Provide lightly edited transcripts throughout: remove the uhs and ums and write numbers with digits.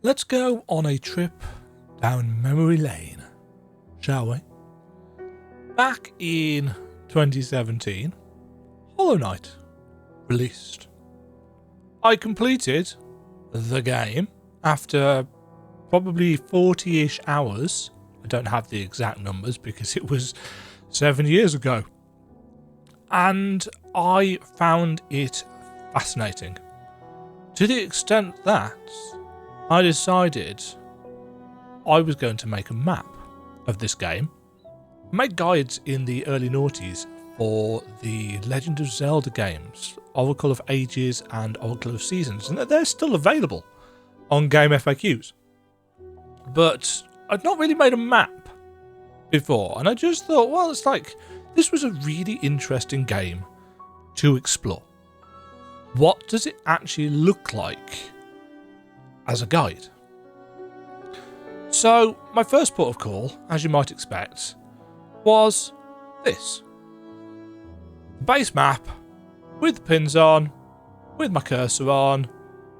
Let's go on a trip down memory lane, shall we? Back in 2017, Hollow Knight released. I completed the game after probably 40-ish hours. I don't have the exact numbers because it was 7 years ago. And I found it fascinating. To the extent that I decided I was going to make a map of this game. I made guides in the early noughties for the Legend of Zelda games, Oracle of Ages and Oracle of Seasons, and they're still available on Game FAQs. But I'd not really made a map before, and I just thought, well, it's like, this was a really interesting game to explore. What does it actually look like as a guide? So, my first port of call, as you might expect, was this. Base map, with pins on, with my cursor on.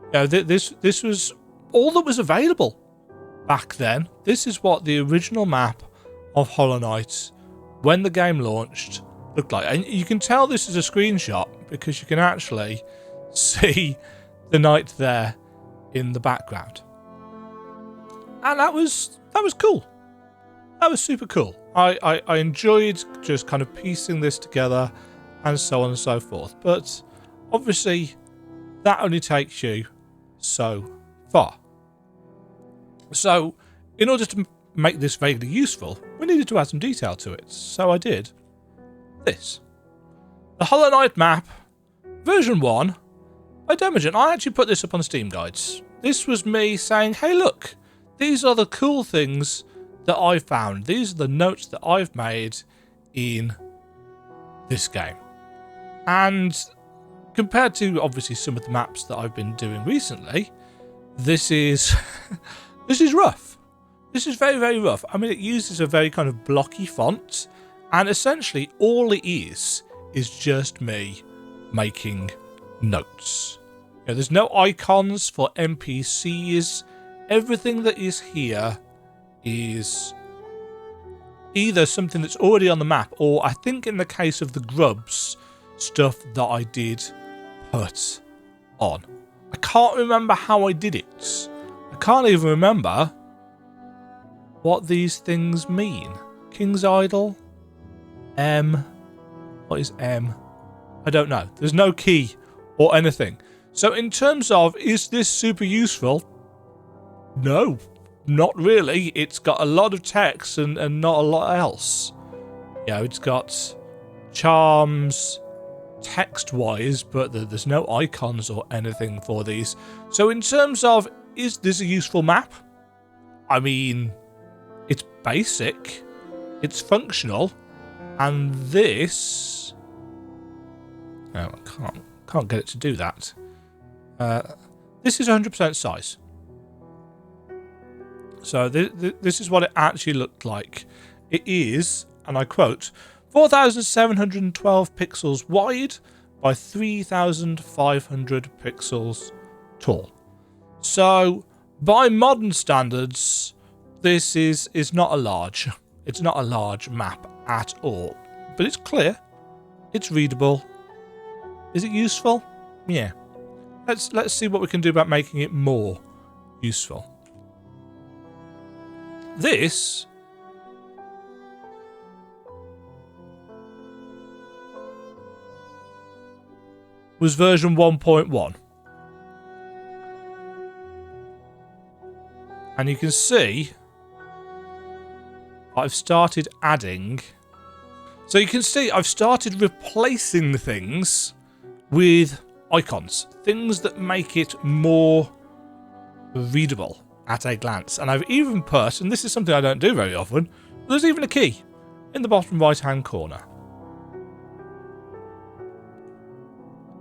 You know, this was all that was available back then. This is what the original map of Hollow Knight, when the game launched, looked like. And you can tell this is a screenshot because you can actually see the knight there in the background. And that was cool. That was super cool. I enjoyed just kind of piecing this together and so on and so forth. But obviously, that only takes you so far. So, in order to make this vaguely useful, we needed to add some detail to it. So I did this. The Hollow Knight map, version 1, by Demajen. I actually put this up on Steam Guides. This was me saying, hey look, these are the cool things that I found. These are the notes that I've made in this game. And compared to obviously some of the maps that I've been doing recently, this is this is rough. This is very, very rough. I mean, it uses a very kind of blocky font, and essentially all it is just me making notes. You know, there's no icons for NPCs. Everything that is here is either something that's already on the map, or I think in the case of the grubs, stuff that I did put on. I can't remember how I did it. I can't even remember what these things mean. King's Idol? M? What is M? I don't know. There's no key or anything. So in terms of, is this super useful? No, not really. It's got a lot of text and not a lot else. You know, it's got charms text-wise, but there's no icons or anything for these. So in terms of, is this a useful map? I mean, it's basic, it's functional, and this... No, I can't get it to do that. This is 100% size. So this is what it actually looked like. It is, and I quote, 4,712 pixels wide by 3,500 pixels tall. So, by modern standards, this is not a large. It's not a large map at all. But it's clear. It's readable. Is it useful? Yeah. Let's see what we can do about making it more useful. This was version 1.1. And you can see I've started adding. So you can see I've started replacing things with icons. Things that make it more readable at a glance. And I've even put, and this is something I don't do very often, there's even a key in the bottom right hand corner.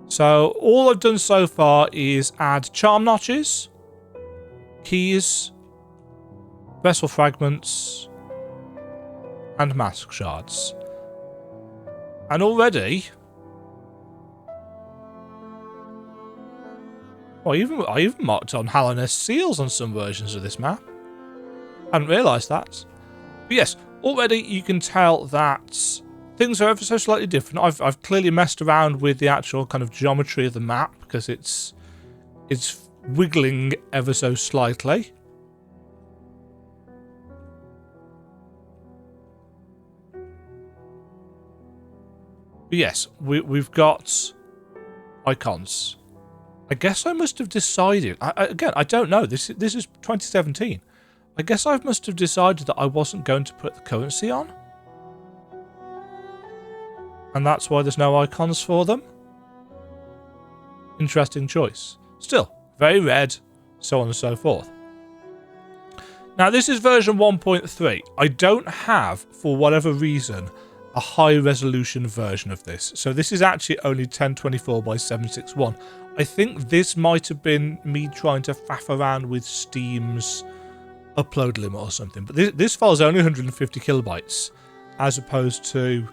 So all I've done so far is add charm notches, keys, vessel fragments, and mask shards. And already Well, I even marked on Hallownest seals on some versions of this map. Hadn't realised that. But yes, already you can tell that things are ever so slightly different. I've clearly messed around with the actual kind of geometry of the map because it's wiggling ever so slightly. But yes, we've got icons. I guess I must have decided. Again, I don't know. This is 2017. I guess I must have decided that I wasn't going to put the currency on. And that's why there's no icons for them. Interesting choice. Still, very red, so on and so forth. Now, this is version 1.3. I don't have, for whatever reason, a high resolution version of this. So this is actually only 1024 by 761. I think this might have been me trying to faff around with Steam's upload limit or something. But this file is only 150 kilobytes as opposed to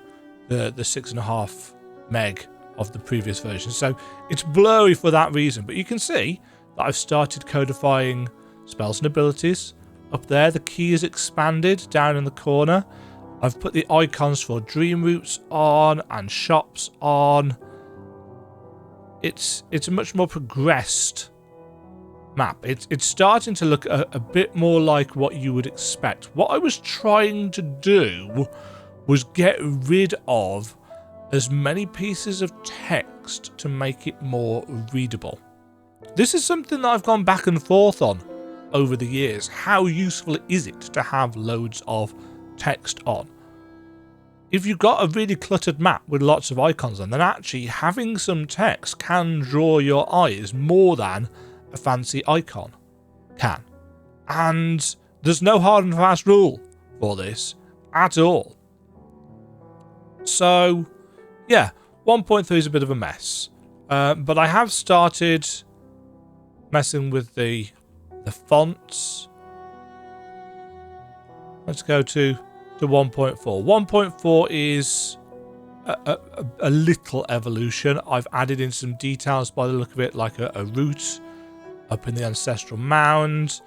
the 6.5 meg of the previous version. So it's blurry for that reason. But you can see that I've started codifying spells and abilities. Up there, the key is expanded down in the corner. I've put the icons for dream routes on and shops on. It's a much more progressed map. It's starting to look a bit more like what you would expect. What I was trying to do was get rid of as many pieces of text to make it more readable. This is something that I've gone back and forth on over the years. How useful is it to have loads of text on? If you've got a really cluttered map with lots of icons on, then actually having some text can draw your eyes more than a fancy icon can. And there's no hard and fast rule for this at all. So, yeah, 1.3 is a bit of a mess. But I have started messing with the fonts. Let's go to 1.4. 1.4 is a little evolution. I've added in some details by the look of it, like a root up in the ancestral mound.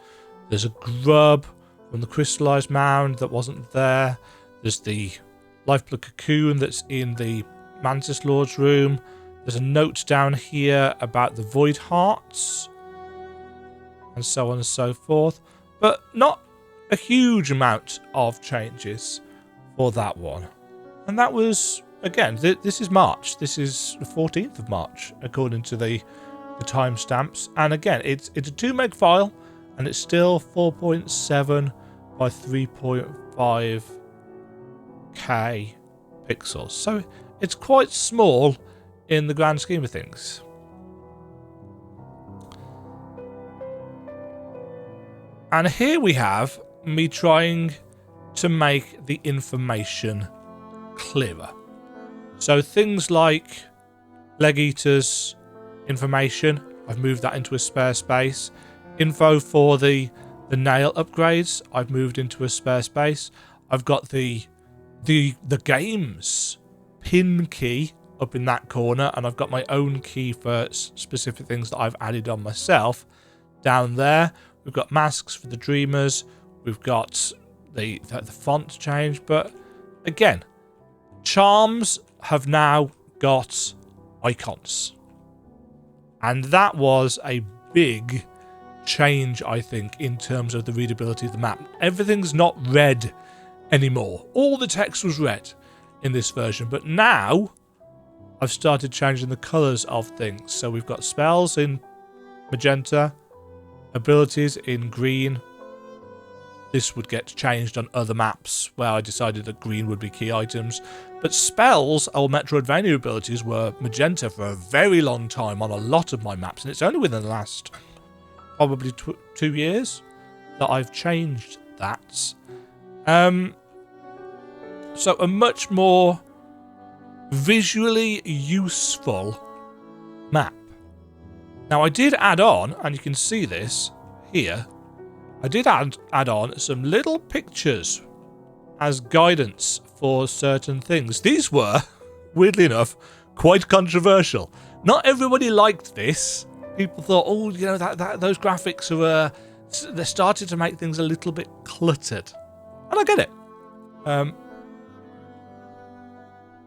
There's a grub from the crystallized mound that wasn't there. There's the Lifeblood cocoon that's in the Mantis Lord's room. There's a note down here about the void hearts, and so on and so forth. But not a huge amount of changes for that one. And that was, again, this is March. This is the 14th of March, according to the timestamps. And again, it's a 2 meg file, and it's still 4.7 by 3.5K pixels. So it's quite small in the grand scheme of things. And here we have me trying to make the information clearer. So things like leg eaters information, I've moved that into a spare space. Info for the nail upgrades, I've moved into a spare space. I've got the games pin key up in that corner, and I've got my own key for specific things that I've added on myself down there. We've got masks for the dreamers. We've got the font change. But again, charms have now got icons. And that was a big change, I think, in terms of the readability of the map. Everything's not red anymore. All the text was red in this version. But now I've started changing the colours of things. So we've got spells in magenta, abilities in green. This would get changed on other maps where I decided that green would be key items. But spells or Metroidvania abilities were magenta for a very long time on a lot of my maps. And it's only within the last probably 2 years that I've changed that. So a much more visually useful map. Now I did add on, and you can see this here, I did add on some little pictures as guidance for certain things. These were, weirdly enough, quite controversial. Not everybody liked this, people thought, oh, you know, those graphics are they're starting to make things a little bit cluttered, and I get it.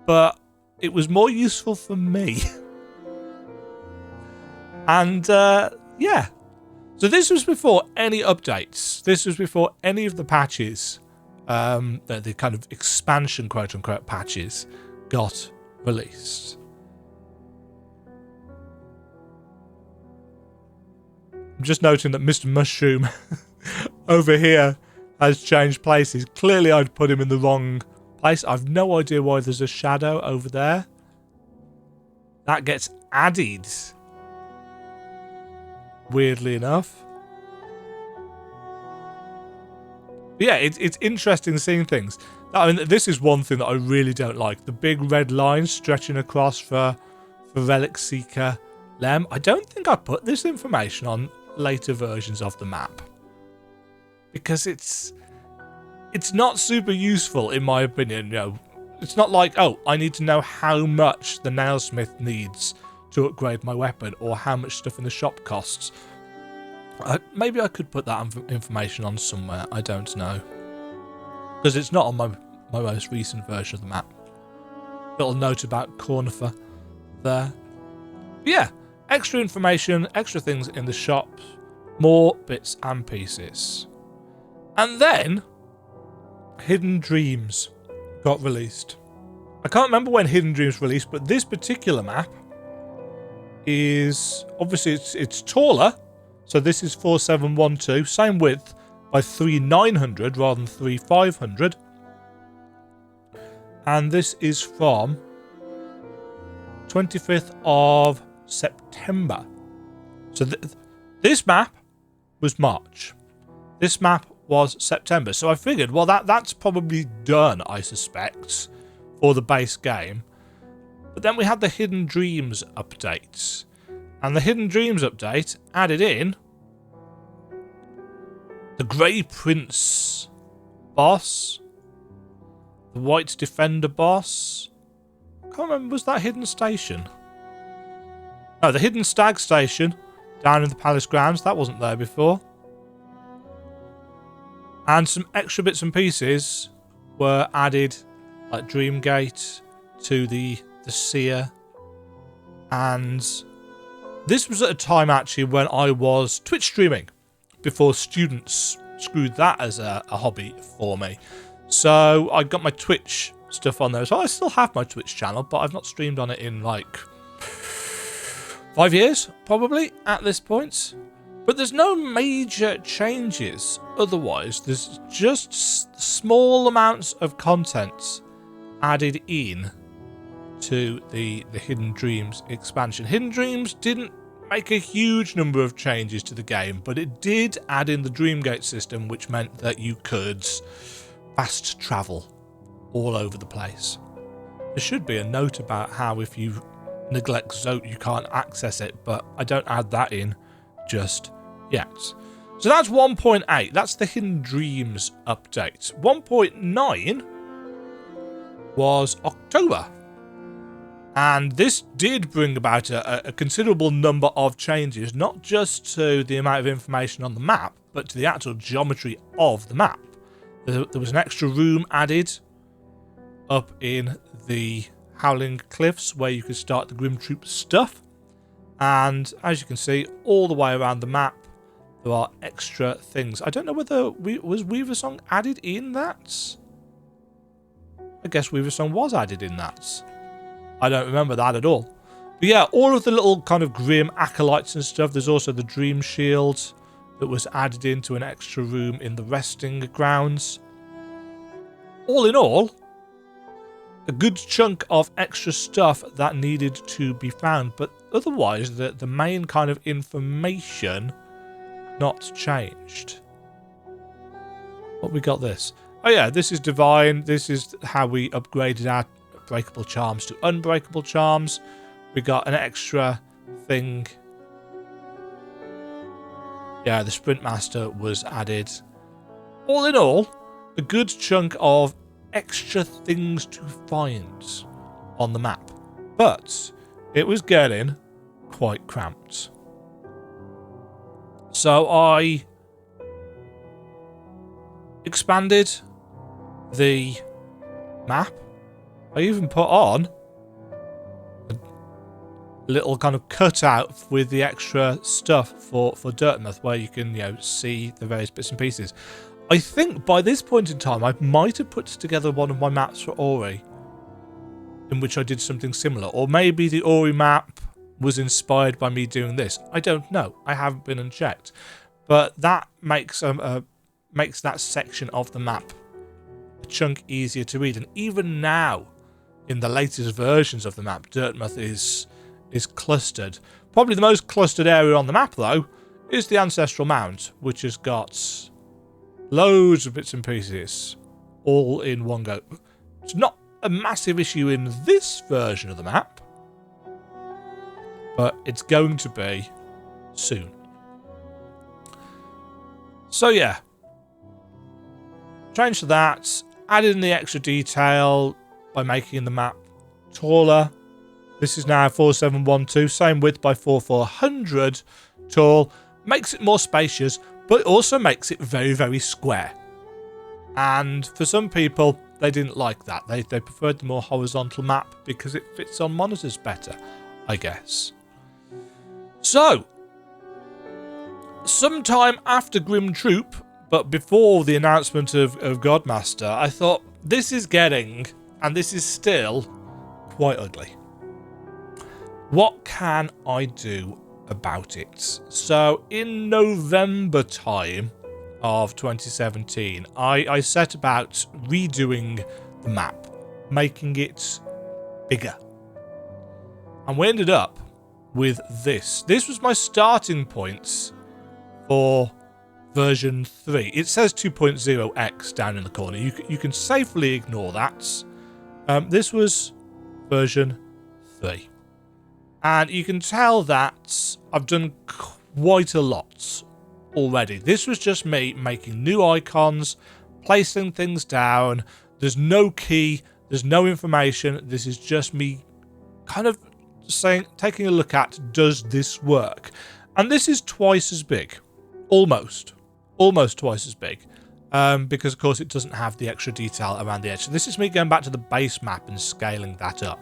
But it was more useful for me. And yeah, so this was before any updates. This was before any of the patches, the kind of expansion, quote unquote, patches got released. I'm just noting that Mr. Mushroom over here has changed places. Clearly I'd put him in the wrong place. I've no idea why there's a shadow over there. That gets added, weirdly enough. But yeah, it's interesting seeing things. I mean, this is one thing that I really don't like. The big red lines stretching across for Relic Seeker Lem. I don't think I put this information on later versions of the map, because it's not super useful in my opinion. You know, it's not like, oh, I need to know how much the nailsmith needs to upgrade my weapon, or how much stuff in the shop costs. Maybe I could put that information on somewhere. I don't know, because it's not on my most recent version of the map. Little note about Cornifer there. But yeah, extra information, extra things in the shop, more bits and pieces. And then Hidden Dreams got released. I can't remember when Hidden Dreams released, but this particular map is obviously it's taller. So this is 4712, same width by 3900 rather than 3500. And this is from 25th of September. So this map was March. This map was September. So I figured, well, that's probably done, I suspect, for the base game. But then we had the Hidden Dreams updates. And the Hidden Dreams update added in the Grey Prince boss, the White Defender boss. I can't remember, was that Hidden Station? No, the Hidden Stag Station down in the Palace grounds. That wasn't there before. And some extra bits and pieces were added, like Dreamgate to the Seer. And this was at a time actually when I was Twitch streaming, before students screwed that as a hobby for me. So I got my Twitch stuff on there. So I still have my Twitch channel, but I've not streamed on it in like 5 years, probably, at this point. But there's no major changes otherwise. There's just small amounts of content added in to the Hidden Dreams expansion. Hidden Dreams didn't make a huge number of changes to the game, but it did add in the Dreamgate system, which meant that you could fast travel all over the place. There should be a note about how if you neglect Zote you can't access it, but I don't add that in just yet. So that's 1.8. That's the Hidden Dreams update. 1.9 was October. And this did bring about a considerable number of changes, not just to the amount of information on the map, but to the actual geometry of the map. There was an extra room added up in the Howling Cliffs where you could start the Grimm Troupe stuff. And as you can see, all the way around the map, there are extra things. I don't know whether was Weaver Song added in that? I guess Weaver Song was added in that. I don't remember that at all. But yeah, all of the little kind of Grimm acolytes and stuff. There's also the Dream Shield that was added into an extra room in the resting grounds. All in all, a good chunk of extra stuff that needed to be found. But otherwise, the main kind of information not changed. What we got this? Oh yeah, this is Divine. This is how we upgraded our breakable charms to unbreakable charms. We got an extra thing. Yeah, the Sprint Master was added. All in all, a good chunk of extra things to find on the map. But it was getting quite cramped. So I expanded the map. I even put on a little kind of cutout with the extra stuff for Dirtmouth, where you can, you know, see the various bits and pieces. I think by this point in time, I might have put together one of my maps for Ori, in which I did something similar, or maybe the Ori map was inspired by me doing this. I don't know. I haven't been and checked, but that makes that section of the map a chunk easier to read. And even now, in the latest versions of the map, Dirtmouth is clustered. Probably the most clustered area on the map, though, is the Ancestral Mound, which has got loads of bits and pieces all in one go. It's not a massive issue in this version of the map, but it's going to be soon. So yeah, changed that, added in the extra detail by making the map taller. This is now 4712, same width by 4400 tall. Makes it more spacious, but it also makes it very, very square. And for some people, they didn't like that. They preferred the more horizontal map because it fits on monitors better, I guess. So, sometime after Grimm Troupe, but before the announcement of Godmaster, I thought, this is getting, and this is still, quite ugly. What can I do about it? So, in November time of 2017, I set about redoing the map, making it bigger. And we ended up with this. This was my starting points for version 3. It says 2.0x down in the corner. You can safely ignore that. This was version 3. And you can tell that I've done quite a lot already. This was just me making new icons, placing things down. There's no key, there's no information. This is just me kind of saying, taking a look at, does this work? And this is twice as big. Almost twice as big. Because of course it doesn't have the extra detail around the edge. So this is me going back to the base map and scaling that up.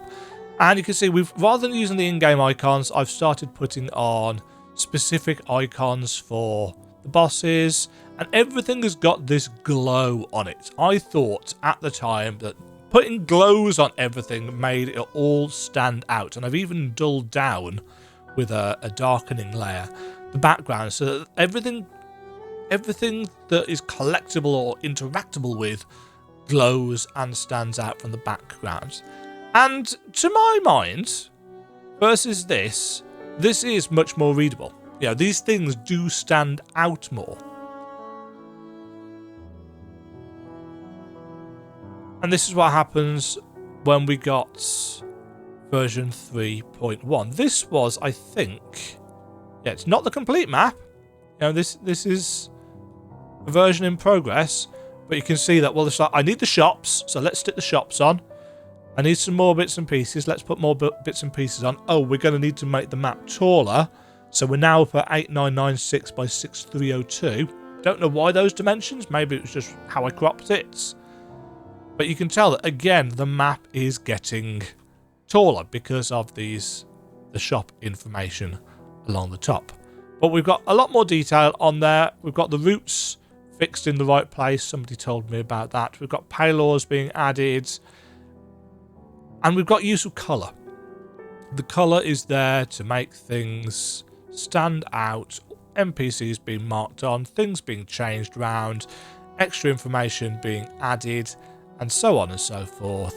And you can see, rather than using the in-game icons, I've started putting on specific icons for the bosses, and everything has got this glow on it. I thought at the time that putting glows on everything made it all stand out, and I've even dulled down with a darkening layer the background so that everything that is collectible or interactable with glows and stands out from the background. And to my mind, versus this is much more readable. You know, these things do stand out more. And this is what happens when we got version 3.1. This was, I think, yeah, it's not the complete map. You know, this is a version in progress, but you can see that, well, I need the shops, so let's stick the shops on. I need some more bits and pieces. Let's put more bits and pieces on. Oh, we're going to need to make the map taller. So we're now up at 8996 by 6302. Don't know why those dimensions. Maybe it was just how I cropped it. But you can tell that, again, the map is getting taller because of the shop information along the top. But we've got a lot more detail on there. We've got the routes fixed in the right place. Somebody told me about that. We've got paylors being added. And we've got use of colour. The colour is there to make things stand out, NPCs being marked on, things being changed around, extra information being added, and so on and so forth.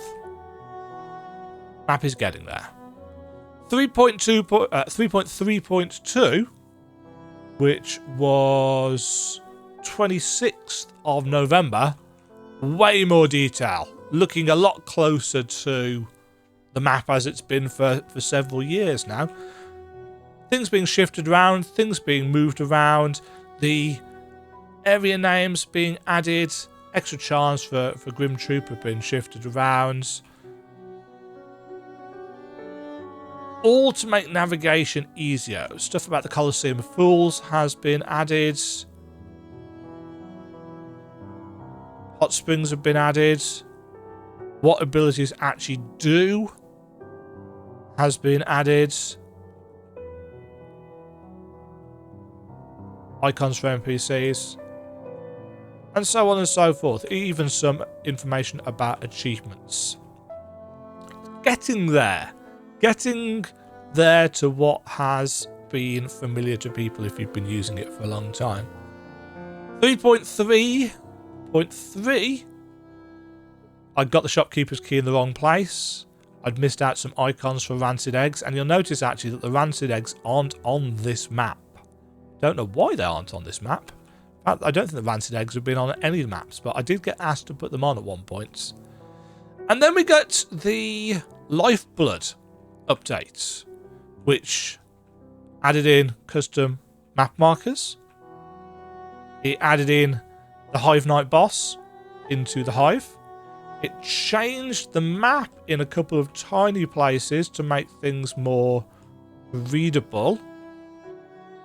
Map is getting there. 3.3.2, which was 26th of November, way more detail, looking a lot closer to the map as it's been for several years now. Things being shifted around, things being moved around, the area names being added, extra charms for Grimm Troupe have been shifted around. all to make navigation easier. Stuff about the Colosseum of Fools has been added. Hot springs have been added. What abilities actually do has been added. Icons for NPCs. And so on and so forth. Even some information about achievements. Getting there. Getting there to what has been familiar to people if you've been using it for a long time. 3.3. I got the shopkeeper's key in the wrong place. I'd missed out some icons for rancid eggs. And you'll notice actually that the rancid eggs aren't on this map. Don't know why they aren't on this map. In fact, I don't think the rancid eggs have been on any maps, but I did get asked to put them on at one point. And then we got the Lifeblood update, which added in custom map markers. It added in the Hive Knight boss into the Hive. It changed the map in a couple of tiny places to make things more readable.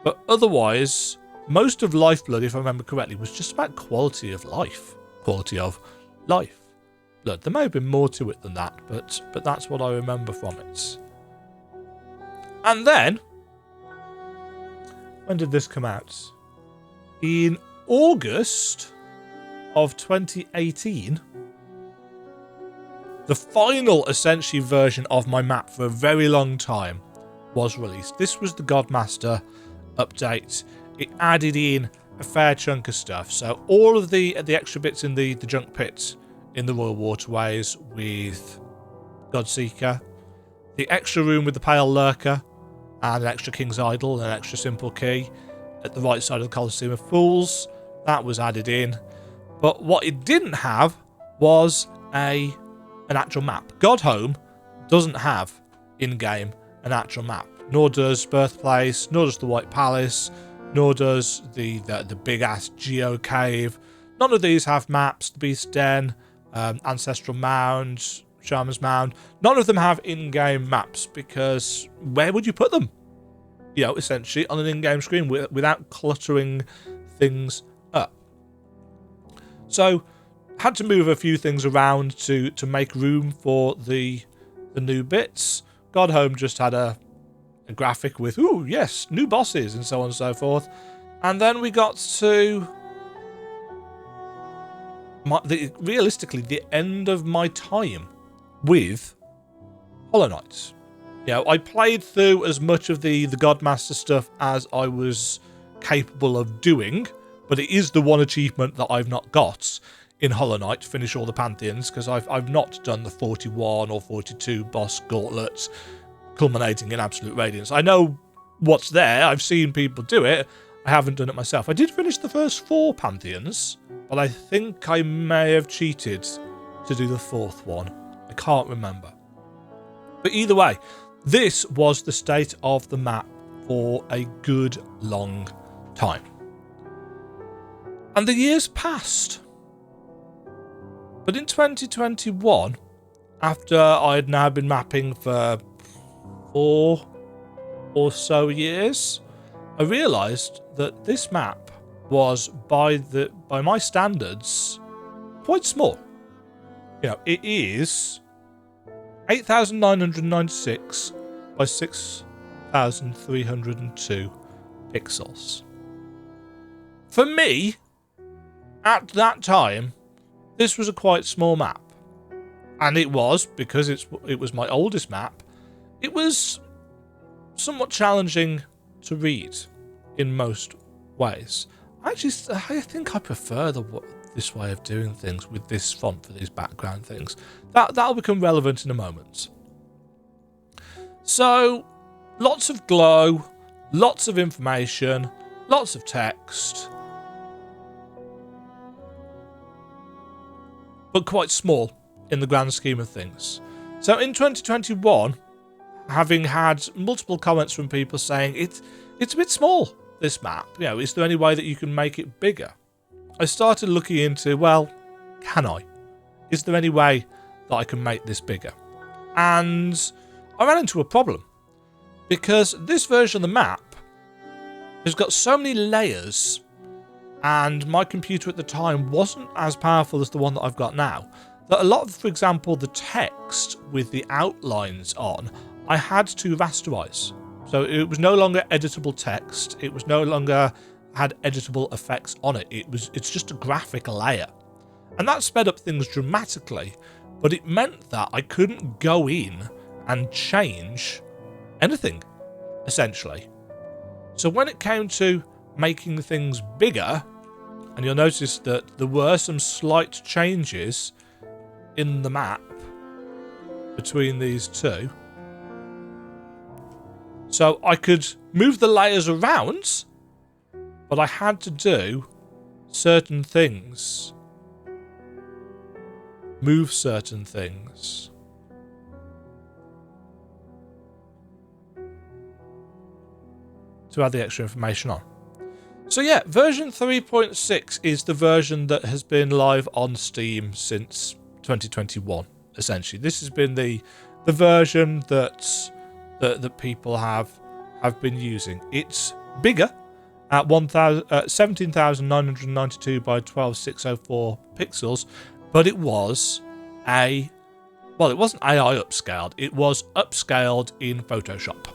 But otherwise, most of Lifeblood, if I remember correctly, was just about quality of life. Quality of life. Blood. There may have been more to it than that, but that's what I remember from it. And then, when did this come out? In August of 2018, the final, essentially, version of my map for a very long time was released. This was the Godmaster update. It added in a fair chunk of stuff. So all of the extra bits in the junk pits in the Royal Waterways with Godseeker, the extra room with the Pale Lurker, and an extra King's Idol, and an extra Simple Key at the right side of the Colosseum of Fools. That was added in. But what it didn't have was an actual map. Godhome doesn't have in-game an actual map. Nor does Birthplace, nor does the White Palace, nor does the big-ass Geo Cave. None of these have maps. The Beast Den, Ancestral Mound, Shaman's Mound. None of them have in-game maps, because where would you put them? You know, essentially, on an in-game screen without cluttering things up. So, had to move a few things around to make room for the new bits. Godhome just had a graphic with, ooh, yes, new bosses, and so on and so forth. And then we got to realistically the end of my time with Hollow Knight. You know, I played through as much of the Godmaster stuff as I was capable of doing, but it is the one achievement that I've not got in Hollow Knight, finish all the Pantheons, because I've not done the 41 or 42 boss gauntlets culminating in Absolute Radiance. I know what's there, I've seen people do it, I haven't done it myself. I did finish the first 4 Pantheons, but I think I may have cheated to do the 4th one. I can't remember. But either way, this was the state of the map for a good long time. And the years passed. But in 2021, after I had now been mapping for 4 or so years, I realised that this map was, by my standards, quite small. You know, it is 8,996 by 6,302 pixels. For me, at that time, this was a quite small map. And it was, because it was my oldest map, it was somewhat challenging to read in most ways. I think I prefer this way of doing things with this font for these background things. That'll become relevant in a moment. So, lots of glow, lots of information, lots of text, but quite small in the grand scheme of things. So in 2021, having had multiple comments from people saying it's a bit small, this map, you know, is there any way that you can make it bigger? I started looking into, well, can I? Is there any way that I can make this bigger? And I ran into a problem. Because this version of the map has got so many layers, and my computer at the time wasn't as powerful as the one that I've got now, that a lot of, for example, the text with the outlines on, I had to rasterize. So it was no longer editable text. It was no longer had editable effects on it. It's just a graphic layer. And that sped up things dramatically, but it meant that I couldn't go in and change anything, essentially. So when it came to making things bigger, and you'll notice that there were some slight changes in the map between these two. So I could move the layers around, but I had to do certain things. Move certain things. To add the extra information on. So yeah, version 3.6 is the version that has been live on Steam since 2021, essentially. This has been the version that people have been using. It's bigger at 17,992 by 12,604 pixels, but it was it wasn't AI upscaled, it was upscaled in Photoshop.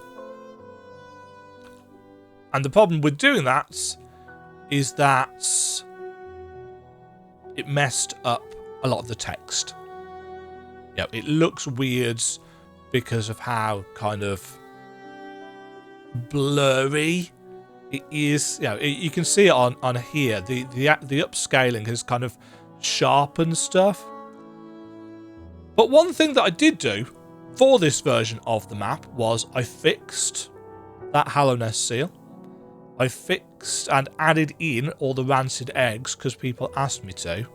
And the problem with doing that is that it messed up a lot of the text. Yeah, it looks weird because of how kind of blurry it is. You can see it on here. The upscaling has kind of sharpened stuff. But one thing that I did do for this version of the map was I fixed that Hallownest seal. I fixed and added in all the rancid eggs because people asked me to.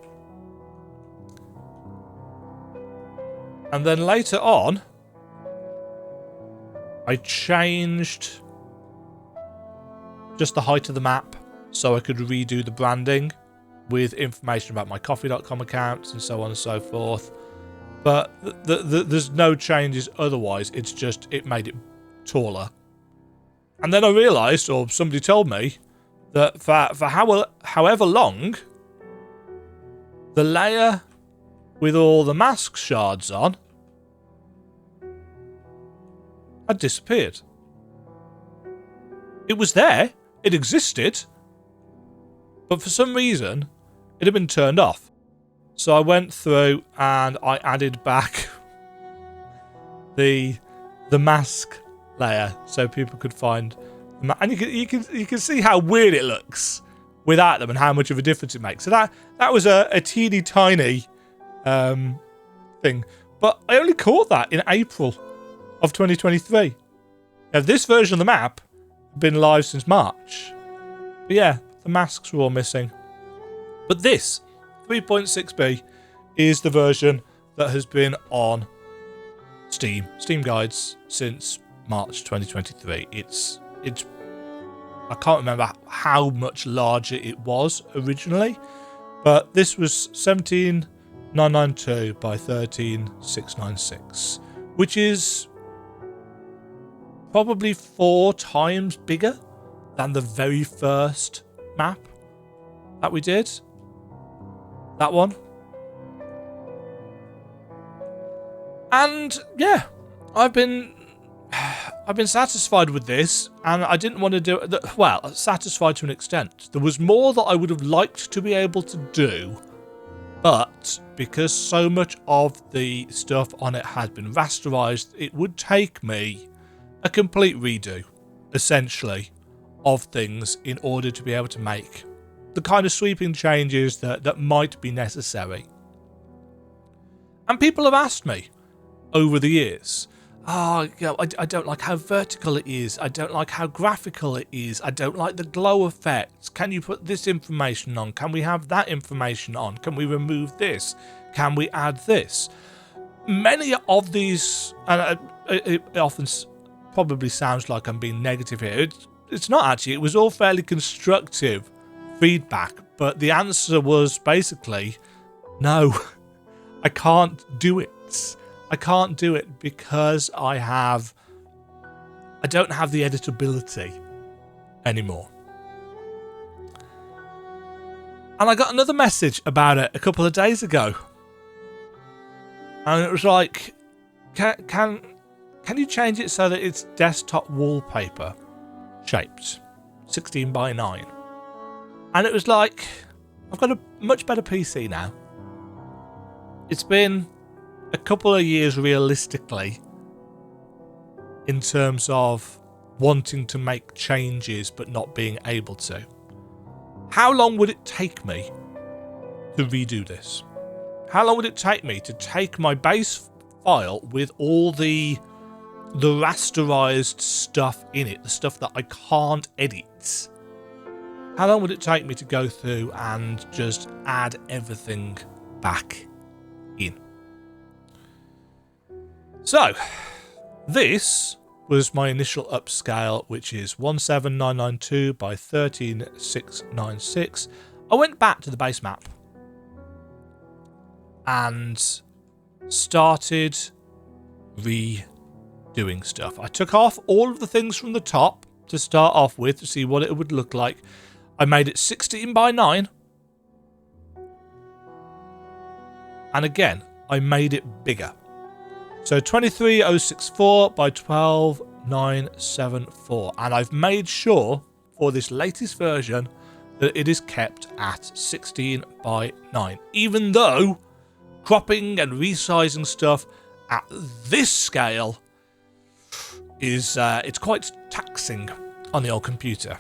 And then later on, I changed just the height of the map so I could redo the branding with information about my coffee.com accounts and so on and so forth. But there's no changes otherwise. It's just it made it taller. And then I realised, or somebody told me, that for however long, the layer with all the mask shards on had disappeared. It was there, it existed, but for some reason, it had been turned off. So I went through and I added back the mask layer so people could find them. And you can see how weird it looks without them and how much of a difference it makes. So that was a teeny tiny thing. But I only caught that in April of 2023. Now, this version of the map had been live since March. But yeah, the masks were all missing. But this 3.6b is the version that has been on Steam guides since March 2023. It's I can't remember how much larger it was originally, but this was 17,992 by 13,696, which is probably 4 times bigger than the very first map that we did. That one. And yeah, I've been satisfied with this, and I didn't want to do it. Well, satisfied to an extent. There was more that I would have liked to be able to do, but because so much of the stuff on it had been rasterized, it would take me a complete redo, essentially, of things in order to be able to make the kind of sweeping changes that might be necessary. And people have asked me over the years, I don't like how vertical it is. I don't like how graphical it is. I don't like the glow effects. Can you put this information on? Can we have that information on? Can we remove this? Can we add this? Many of these, and it often probably sounds like I'm being negative here. It's not actually. It was all fairly constructive feedback, but the answer was basically, no, I can't do it. I can't do it because I have I don't have the editability anymore. And I got another message about it a couple of days ago. And it was like, can you change it so that it's desktop wallpaper shaped, 16 by 9? And it was like, I've got a much better PC now. It's been a couple of years realistically in terms of wanting to make changes but not being able to. How long would it take me to redo this? How long would it take me to take my base file with all the rasterized stuff in it, the stuff that I can't edit? How long would it take me to go through and just add everything back in? So, this was my initial upscale, which is 17992 by 13696. I went back to the base map and started redoing stuff. I took off all of the things from the top to start off with to see what it would look like. I made it 16 by 9. And again, I made it bigger. So 23064 by 12974. And I've made sure for this latest version that it is kept at 16 by 9. Even though cropping and resizing stuff at this scale is it's quite taxing on the old computer.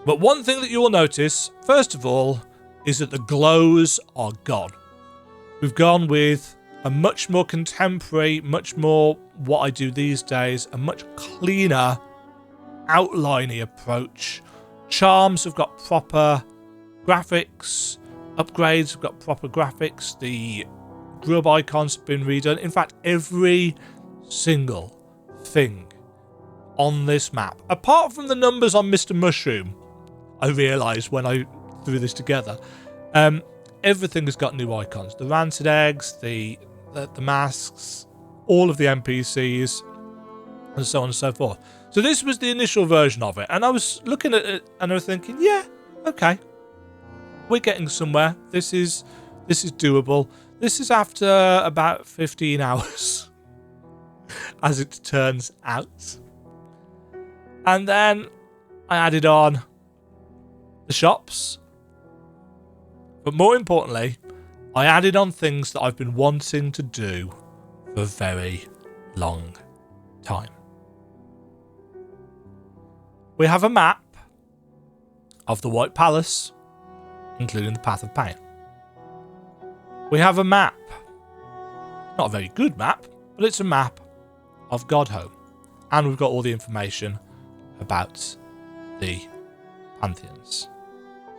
But one thing that you will notice, first of all, is that the glows are gone. We've gone with a much more contemporary, much more what I do these days, a much cleaner, outliney approach. Charms have got proper graphics. Upgrades have got proper graphics. The grub icons have been redone. In fact, every single thing on this map, apart from the numbers on Mr. Mushroom, I realised when I threw this together, everything has got new icons. The rancid eggs, the masks, all of the NPCs, and so on and so forth. So this was the initial version of it, and I was looking at it and I was thinking, yeah, okay, we're getting somewhere. This is doable. This is after about 15 hours, as it turns out. And then I added on the shops, but more importantly, I added on things that I've been wanting to do for a very long time. We have a map of the White Palace, including the Path of Pain. We have a map, not a very good map, but it's a map of Godhome. And we've got all the information about the Pantheons.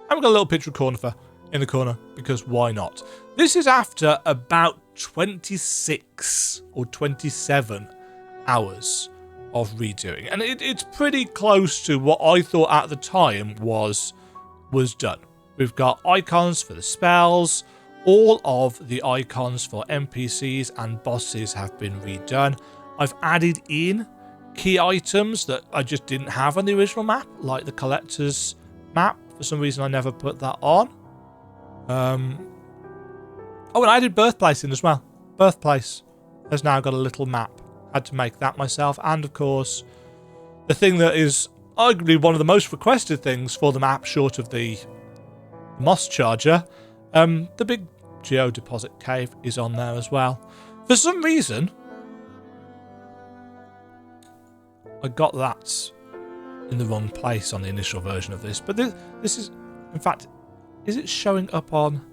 And we've got a little picture of Cornifer in the corner, because why not? This is after about 26 or 27 hours of redoing. And it's pretty close to what I thought at the time was done. We've got icons for the spells. All of the icons for NPCs and bosses have been redone. I've added in key items that I just didn't have on the original map, like the collector's map. For some reason, I never put that on. Oh, and I added Birthplace in as well. Birthplace has now got a little map. Had to make that myself. And, of course, the thing that is arguably one of the most requested things for the map, short of the Moss Charger, the big Geodeposit Cave is on there as well. For some reason, I got that in the wrong place on the initial version of this. But this is, in fact, is it showing up on...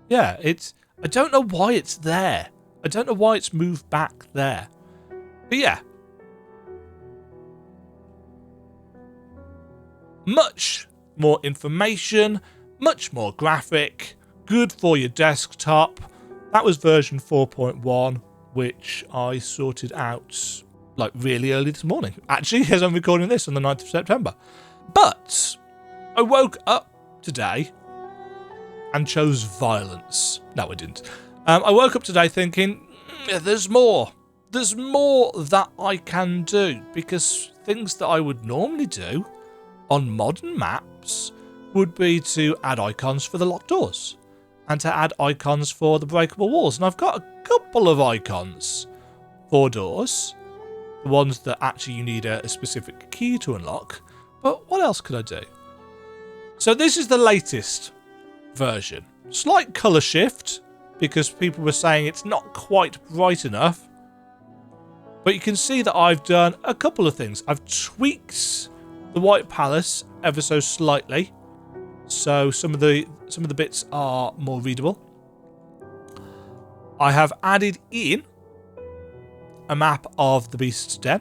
Yeah, it's... I don't know why it's there. I don't know why it's moved back there. But yeah. Much more information, much more graphic, good for your desktop. That was version 4.1, which I sorted out like really early this morning. Actually, as I'm recording this on the 9th of September. But I woke up today and chose violence. No, I didn't. I woke up today thinking, there's more. there's more that I can do, because things that I would normally do on modern maps would be to add icons for the locked doors and to add icons for the breakable walls. And I've got a couple of icons for doors, the ones that actually you need a specific key to unlock. But what else could I do? So this is the latest version. Slight colour shift, because people were saying it's not quite bright enough. But you can see that I've done a couple of things. I've tweaked the White Palace ever so slightly, so some of the bits are more readable. I have added in a map of the Beast's Den.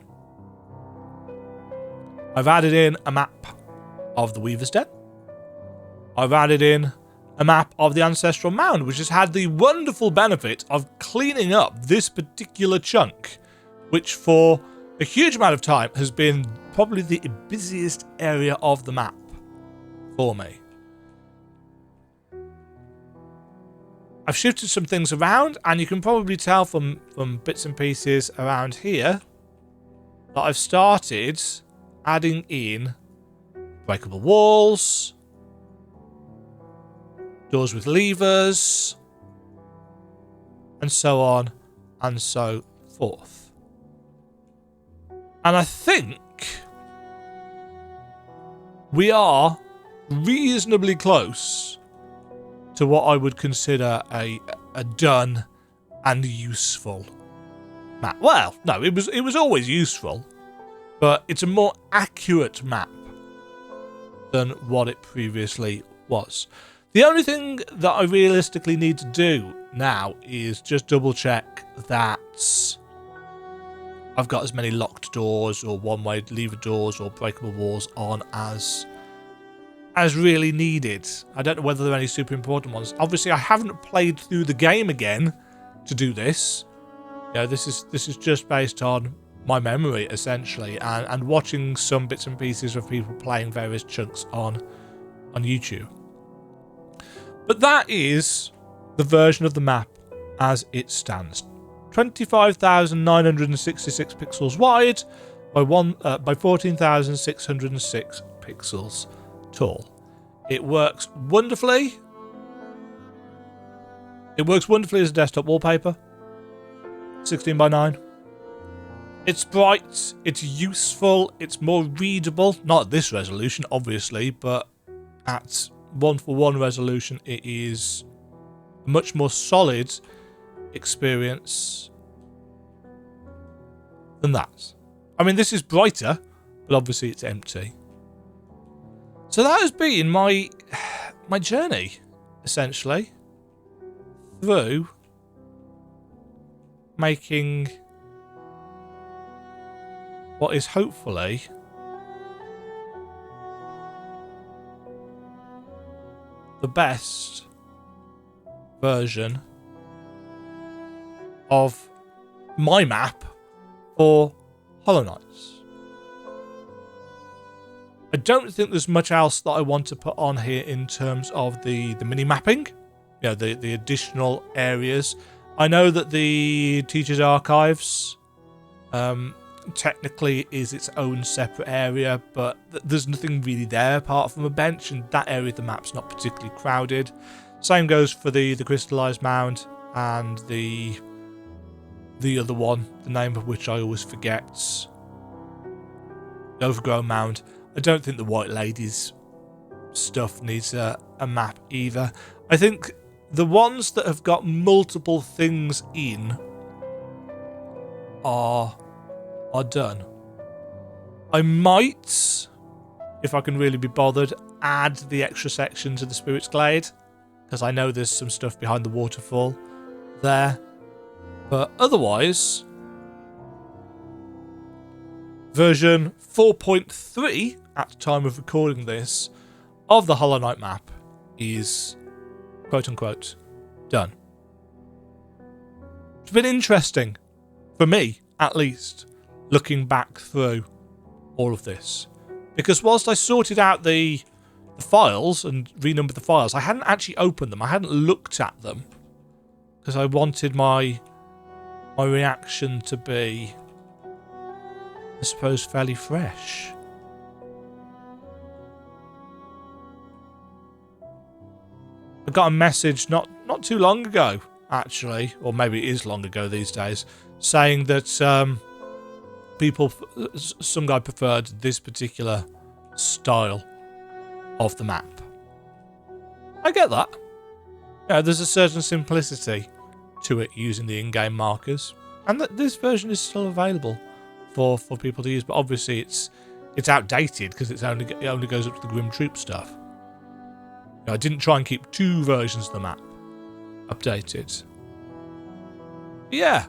I've added in a map of the Weaver's Den. I've added in a map of the Ancestral Mound, which has had the wonderful benefit of cleaning up this particular chunk, which for a huge amount of time has been probably the busiest area of the map for me. I've shifted some things around, and you can probably tell from bits and pieces around here that I've started adding in breakable walls, doors with levers, and so on and so forth. And I think we are reasonably close to what I would consider a done and useful map. Well, no, it was always useful, but it's a more accurate map than what it previously was. The only thing that I realistically need to do now is just double check that I've got as many locked doors or one-way lever doors or breakable walls on as really needed. I don't know whether there are any super important ones. Obviously, I haven't played through the game again to do this. You know, this is just based on my memory, essentially, and watching some bits and pieces of people playing various chunks on YouTube. But that is the version of the map as it stands. 25,966 pixels wide by 14,606 pixels tall. It works wonderfully. It works wonderfully as a desktop wallpaper. 16:9. It's bright, it's useful, it's more readable. Not at this resolution, obviously, but at 1:1 resolution, it is a much more solid experience than that. I mean, this is brighter, but obviously it's empty. So that has been my journey, essentially, through making what is hopefully the best version of my map for Hollow Knights. I don't think there's much else that I want to put on here in terms of the mini mapping, you know, the additional areas. I know that the Teacher's Archives technically is its own separate area, but there's nothing really there apart from a bench, and that area of the map's not particularly crowded. Same goes for the crystallized mound and the other one, the name of which I always forget. The overgrown mound. I don't think the White Lady's stuff needs a map either. I think the ones that have got multiple things in are done. I might, if I can really be bothered, add the extra section to the Spirit's Glade, because I know there's some stuff behind the waterfall there. But otherwise, version 4.3 at the time of recording this of the Hollow Knight map is quote unquote done. It's been interesting, for me at least, looking back through all of this, because whilst I sorted out the files and renumbered the files, I hadn't actually opened them. I hadn't looked at them because I wanted my my reaction to be, I suppose, fairly fresh. I got a message not too long ago, actually, or maybe it is long ago these days, saying that some guy preferred this particular style of the map. I get that. There's a certain simplicity to it using the in-game markers, and that this version is still available for people to use, but obviously it's outdated because it only goes up to the Grimm Troupe stuff. I didn't try and keep 2 versions of the map updated. Yeah.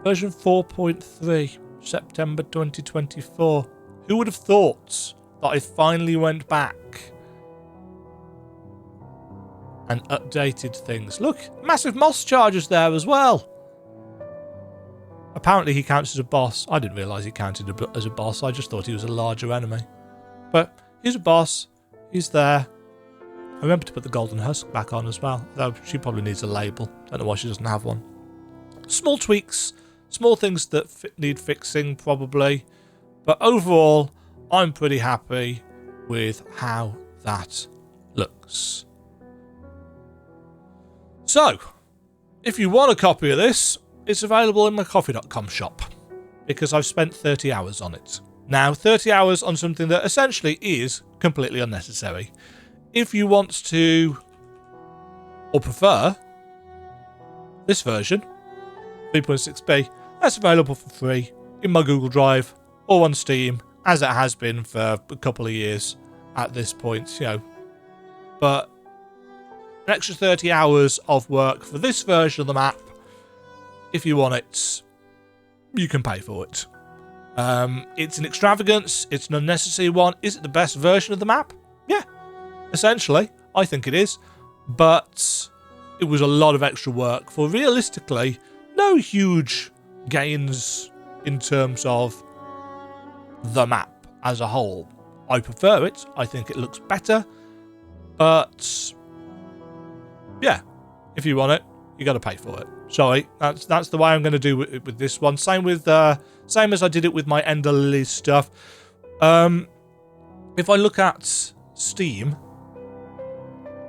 Version 4.3, September 2024. Who would have thought that I finally went back and updated things? Look, massive moss charges there as well. Apparently he counts as a boss. I didn't realise he counted as a boss. I just thought he was a larger enemy. But he's a boss. He's there. I remember to put the golden husk back on as well, though she probably needs a label. Don't know why she doesn't have one. Small tweaks, small things that need fixing probably, but overall I'm pretty happy with how that looks. So, if you want a copy of this, it's available in my coffee.com shop, because I've spent 30 hours on it. Now, 30 hours on something that essentially is completely unnecessary. If you want to, or prefer, this version, 3.6b, that's available for free in my Google Drive or on Steam, as it has been for a couple of years at this point, But an extra 30 hours of work for this version of the map, if you want it, you can pay for it. It's an extravagance, it's an unnecessary one. Is it the best version of the map? Yeah, essentially, I think it is. But it was a lot of extra work for, realistically, no huge gains in terms of the map as a whole. I prefer it, I think it looks better. But, yeah, if you want it, you got to pay for it. Sorry, that's the way I'm going to do it with this one. Same as I did it with my Ender Lily stuff. If I look at Steam,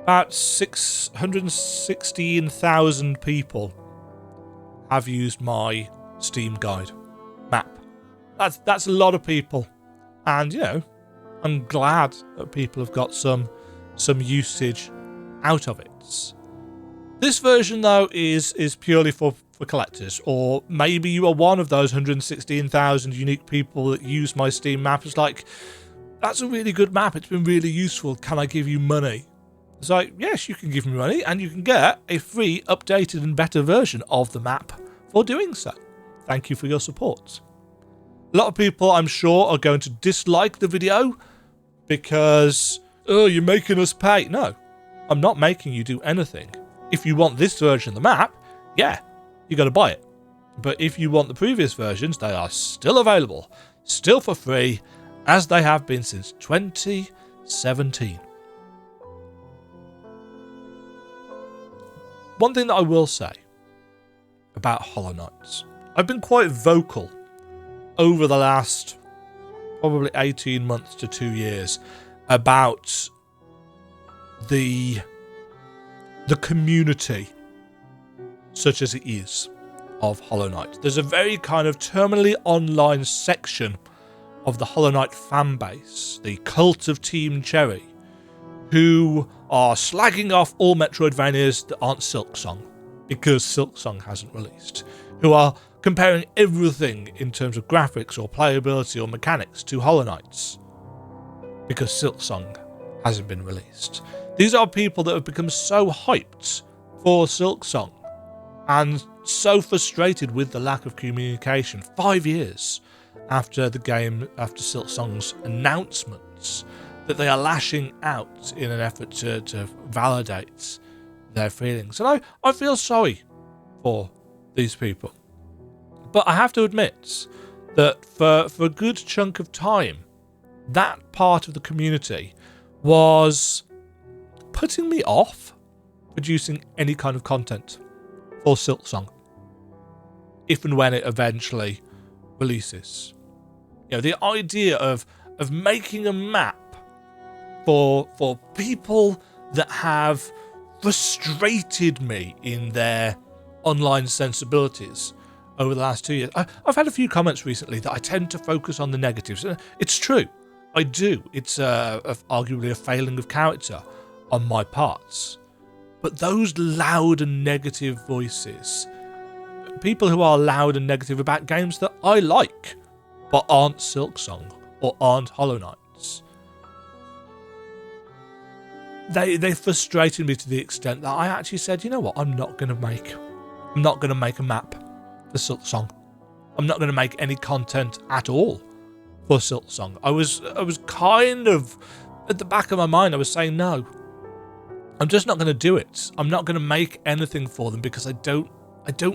about 616,000 people have used my Steam guide map. That's a lot of people, and I'm glad that people have got some usage out of it. This version, though, is purely for collectors, or maybe you are one of those 116,000 unique people that use my Steam map. It's like, that's a really good map, it's been really useful, can I give you money? It's like, yes, you can give me money, and you can get a free, updated and better version of the map for doing so. Thank you for your support. A lot of people, I'm sure, are going to dislike the video because, oh, you're making us pay. No, I'm not making you do anything. If you want this version of the map, yeah, you got to buy it. But if you want the previous versions, they are still available, still for free, as they have been since 2017. One thing that I will say about Hollow Knight, I've been quite vocal over the last probably 18 months to 2 years about the community, such as it is, of Hollow Knight. There's a very kind of terminally online section of the Hollow Knight fan base, the cult of Team Cherry, who are slagging off all Metroidvanias that aren't Silksong, because Silksong hasn't released, who are comparing everything in terms of graphics or playability or mechanics to Hollow Knight's, because Silksong hasn't been released. These are people that have become so hyped for Silksong and so frustrated with the lack of communication 5 years after the game, after Silksong's announcements, that they are lashing out in an effort to validate their feelings. And I feel sorry for these people. But I have to admit that for a good chunk of time, that part of the community was putting me off producing any kind of content for Silksong. if and when it eventually releases. You know, the idea of making a map for people that have frustrated me in their online sensibilities over the last 2 years. I've had a few comments recently that I tend to focus on the negatives. It's true, I do. It's arguably a failing of character on my parts. But those loud and negative voices, people who are loud and negative about games that I like, but aren't Silksong or aren't Hollow Knights, they frustrated me to the extent that I actually said, you know what, I'm not going to make a map for Silksong. I'm not going to make any content at all for Silksong. I was kind of at the back of my mind, I was saying no. I'm just not going to do it. I'm not going to make anything for them because I don't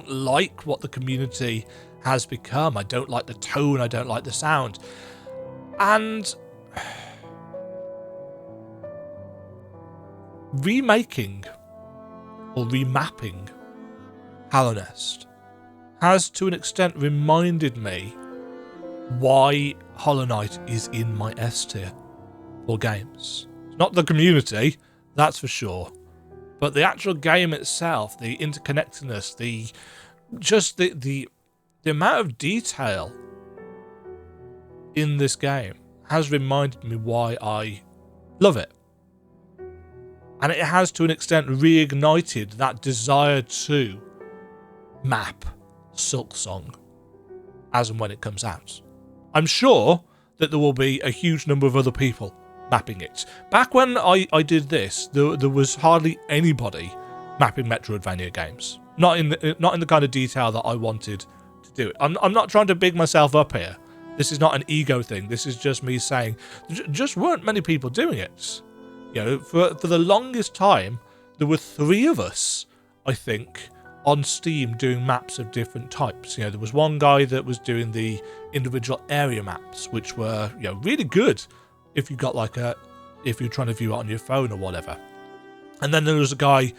like what the community has become. I don't like the tone. I don't like the sound. And remaking or remapping Hallownest has to an extent reminded me why Hollow Knight is in my S tier for games. It's not the community, that's for sure, but the actual game itself, the interconnectedness, the amount of detail in this game has reminded me why I love it. And it has to an extent reignited that desire to map Silksong as and when it comes out. I'm sure that there will be a huge number of other people mapping it. Back when I did this, there was hardly anybody mapping Metroidvania games. Not in the kind of detail that I wanted to do it. I'm not trying to big myself up here. This is not an ego thing. This is just me saying, just weren't many people doing it. You know, for the longest time, there were 3 of us, I think, on Steam doing maps of different types. You know, there was one guy that was doing the individual area maps, which were, you know, really good if you got if you're trying to view it on your phone or whatever. And then there was a guy,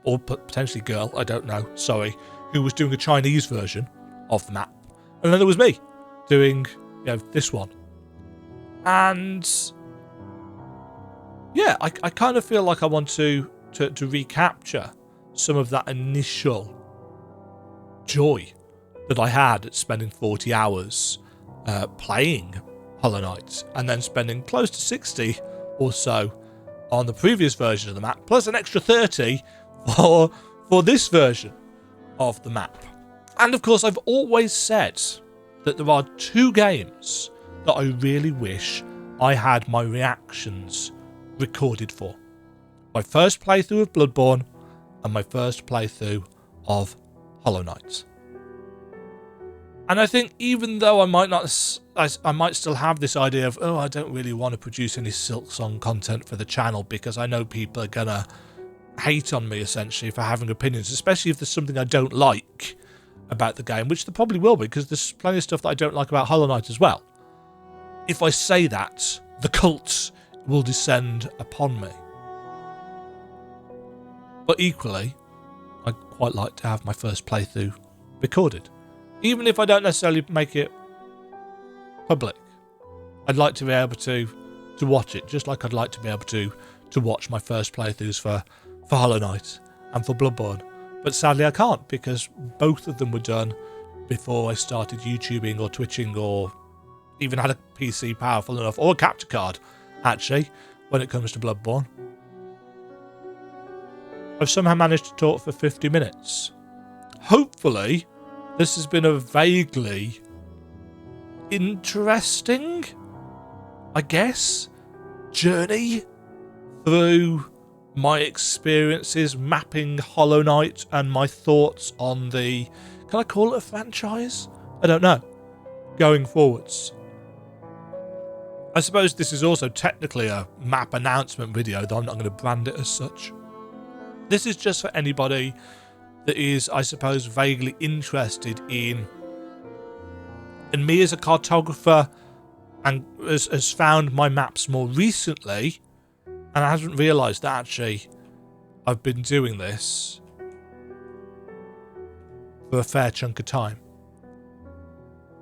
or potentially girl, I don't know, sorry, who was doing a Chinese version of the map. And then there was me doing, you know, this one. And yeah, I kind of feel like I want to recapture some of that initial joy that I had at spending 40 hours playing Hollow Knight, and then spending close to 60 or so on the previous version of the map, plus an extra 30 for this version of the map. And of course, I've always said that there are 2 games that I really wish I had my reactions recorded for. My first playthrough of Bloodborne and my first playthrough of Hollow Knight. And I think even though I might still have this idea of, oh, I don't really want to produce any Silksong content for the channel because I know people are gonna hate on me essentially for having opinions, especially if there's something I don't like about the game, which there probably will be, because there's plenty of stuff that I don't like about Hollow Knight as well. If I say that, the cult will descend upon me. But equally, I'd quite like to have my first playthrough recorded. Even if I don't necessarily make it public, I'd like to be able to watch it, just like I'd like to be able to watch my first playthroughs for Hollow Knight and for Bloodborne. But sadly I can't, because both of them were done before I started YouTubing or Twitching or even had a PC powerful enough, or a capture card, actually, when it comes to Bloodborne. I've somehow managed to talk for 50 minutes. Hopefully, this has been a vaguely interesting, I guess, journey through my experiences mapping Hollow Knight and my thoughts on the, can I call it a franchise? I don't know. Going forwards. I suppose this is also technically a map announcement video, though I'm not going to brand it as such. This is just for anybody that is, I suppose, vaguely interested in me as a cartographer and has found my maps more recently and hasn't realised that actually I've been doing this for a fair chunk of time.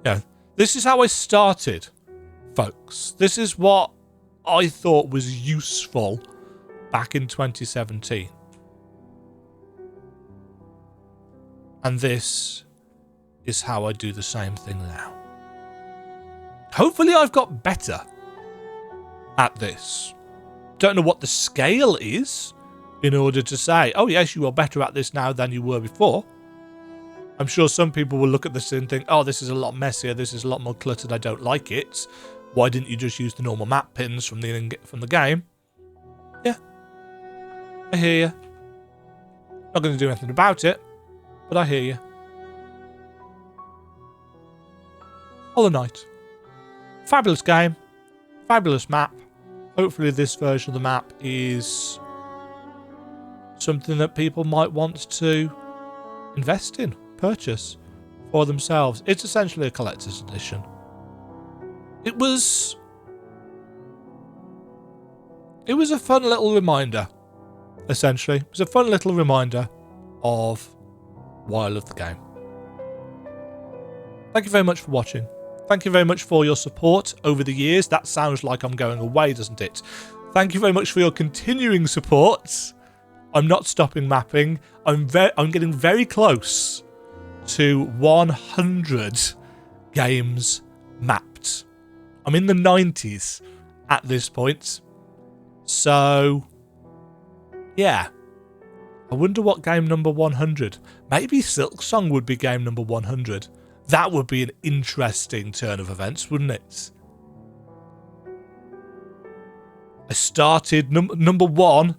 Yeah, this is how I started, folks. This is what I thought was useful back in 2017. And this is how I do the same thing now. Hopefully I've got better at this. Don't know what the scale is in order to say, oh yes, you are better at this now than you were before. I'm sure some people will look at this and think, oh, this is a lot messier, this is a lot more cluttered, I don't like it. Why didn't you just use the normal map pins from the game? Yeah, I hear you. Not going to do anything about it, but I hear you. Hollow Knight. Fabulous game. Fabulous map. Hopefully this version of the map is something that people might want to invest in, purchase for themselves. It's essentially a collector's edition. It was a fun little reminder, essentially. It was a fun little reminder of why I love the game. Thank you very much for watching. Thank you very much for your support over the years. That sounds like I'm going away, doesn't it? Thank you very much for your continuing support. I'm not stopping mapping. I'm getting very close to 100 games mapped. I'm in the 90s at this point. So, yeah. I wonder what game number 100. Maybe Silksong would be game number 100. That would be an interesting turn of events, wouldn't it? I started... Number 1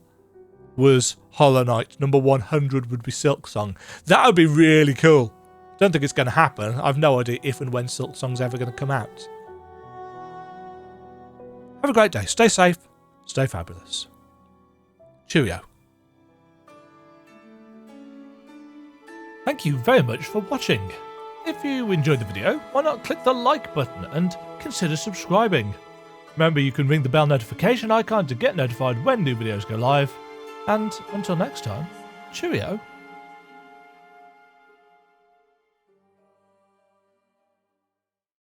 was Hollow Knight. Number 100 would be Silksong. That would be really cool. Don't think it's going to happen. I've no idea if and when Silksong's ever going to come out. Have a great day. Stay safe. Stay fabulous. Cheerio. Thank you very much for watching. If you enjoyed the video, why not click the like button and consider subscribing. Remember, you can ring the bell notification icon to get notified when new videos go live. And until next time, cheerio.